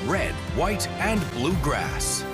red, white, and bluegrass.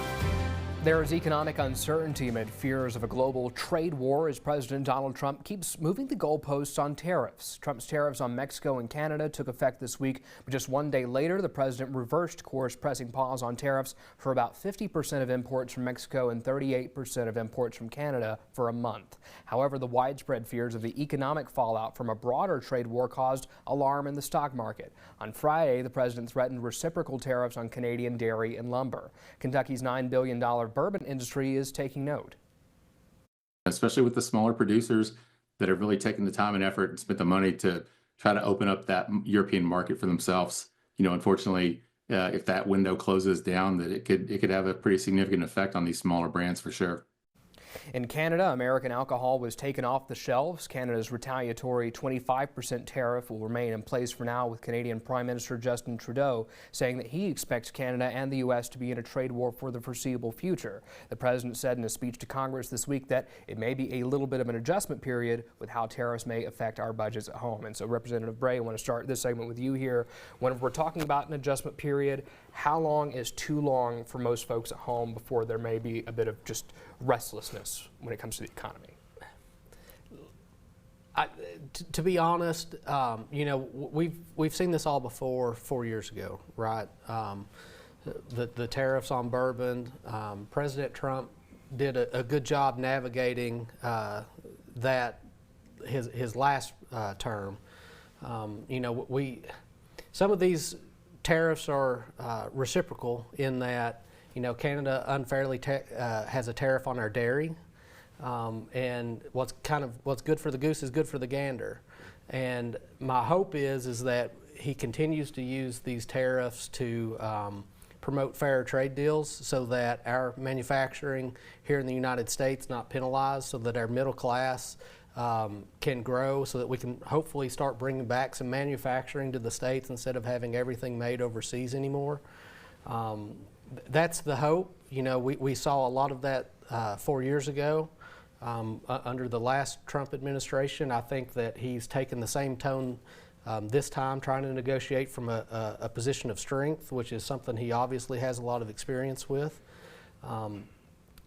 There is economic uncertainty amid fears of a global trade war as President Donald Trump keeps moving the goalposts on tariffs. Trump's tariffs on Mexico and Canada took effect this week, but just one day later, the president reversed course, pressing pause on tariffs for about 50% of imports from Mexico and 38% of imports from Canada for a month. However, the widespread fears of the economic fallout from a broader trade war caused alarm in the stock market. On Friday, the president threatened reciprocal tariffs on Canadian dairy and lumber. Kentucky's $9 billion bourbon industry is taking note. Especially with the smaller producers that have really taken the time and effort and spent the money to try to open up that European market for themselves. Unfortunately, if that window closes down, that it could have a pretty significant effect on these smaller brands for sure. In Canada, American alcohol was taken off the shelves. Canada's retaliatory 25% tariff will remain in place for now, with Canadian Prime Minister Justin Trudeau saying that he expects Canada and the U.S. to be in a trade war for the foreseeable future. The president said in a speech to Congress this week that it may be a little bit of an adjustment period with how tariffs may affect our budgets at home. And so, Representative Bray, I want to start this segment with you here. When we're talking about an adjustment period, how long is too long for most folks at home before there may be a bit of just restlessness when it comes to the economy? To be honest, we've seen this all before 4 years ago, right? The tariffs on bourbon. President Trump did a good job navigating that his last term. Some of these tariffs are reciprocal in that Canada unfairly has a tariff on our dairy, and what's good for the goose is good for the gander. And my hope is that he continues to use these tariffs to promote fair trade deals so that our manufacturing here in the United States not penalized, so that our middle class can grow, so that we can hopefully start bringing back some manufacturing to the States instead of having everything made overseas anymore. That's the hope. We saw a lot of that 4 years ago under the last Trump administration. I think that he's taken the same tone this time, trying to negotiate from a position of strength, which is something he obviously has a lot of experience with.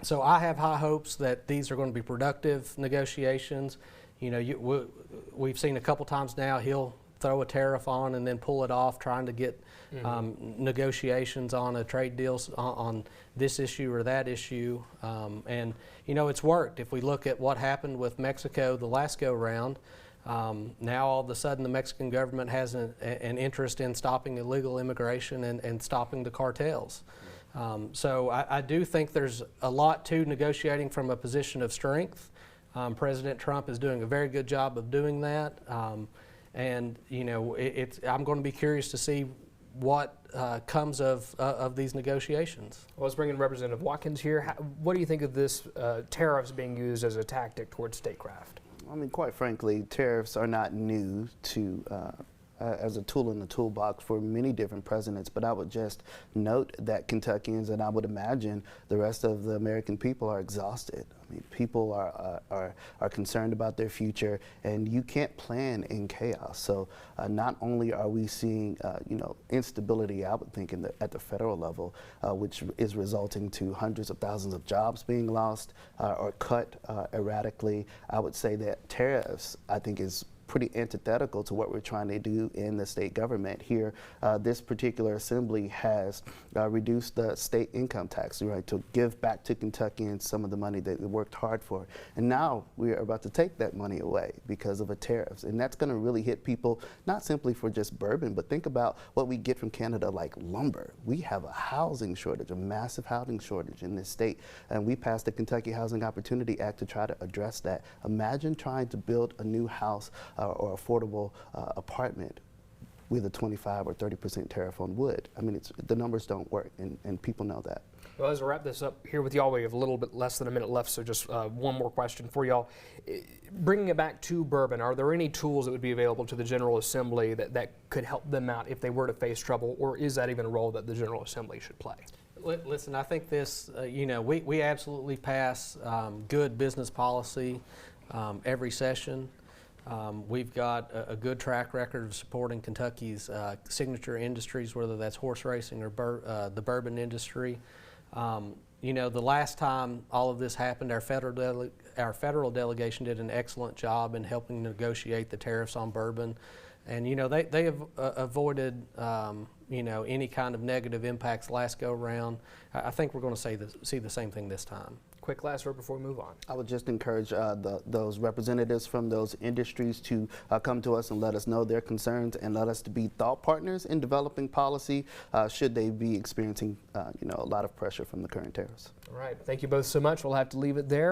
So I have high hopes that these are going to be productive negotiations. We've seen a couple times now he'll throw a tariff on and then pull it off, trying to get negotiations on a trade deal on this issue or that issue. And it's worked. If we look at what happened with Mexico the last go round, now all of a sudden the Mexican government has an interest in stopping illegal immigration and stopping the cartels. So I do think there's a lot to negotiating from a position of strength. President Trump is doing a very good job of doing that. And I'm going to be curious to see what comes of these negotiations. Well, let's bring in Representative Watkins here. What do you think of this tariffs being used as a tactic towards statecraft? I mean, quite frankly, tariffs are not new to as a tool in the toolbox for many different presidents, but I would just note that Kentuckians, and I would imagine the rest of the American people, are exhausted. I mean, people are concerned about their future, and you can't plan in chaos. So not only are we seeing instability, I would think at the federal level, which is resulting to hundreds of thousands of jobs being lost or cut erratically. I would say that tariffs, I think, is pretty antithetical to what we're trying to do in the state government here. This particular assembly has reduced the state income tax, right, to give back to Kentuckians some of the money that they worked hard for. And now we are about to take that money away because of a tariffs. And that's going to really hit people, not simply for just bourbon, but think about what we get from Canada, like lumber. We have a housing shortage, a massive housing shortage in this state. And we passed the Kentucky Housing Opportunity Act to try to address that. Imagine trying to build a new house or affordable apartment with a 25 or 30% tariff on wood. I mean, the numbers don't work, and people know that. Well, as we wrap this up here with y'all, we have a little bit less than a minute left, so just one more question for y'all. Bringing it back to bourbon, are there any tools that would be available to the General Assembly that could help them out if they were to face trouble, or is that even a role that the General Assembly should play? Listen, I think this, we absolutely pass good business policy every session. We've got a good track record of supporting Kentucky's signature industries, whether that's horse racing or the bourbon industry. You know, the last time all of this happened, our federal delegation did an excellent job in helping negotiate the tariffs on bourbon. And, you know, they have avoided, you know, any kind of negative impacts last go round. I think we're going to see the same thing this time. Quick last word before we move on. I would just encourage those representatives from those industries to come to us and let us know their concerns and let us to be thought partners in developing policy should they be experiencing you know, a lot of pressure from the current tariffs. All right. Thank you both so much. We'll have to leave it there.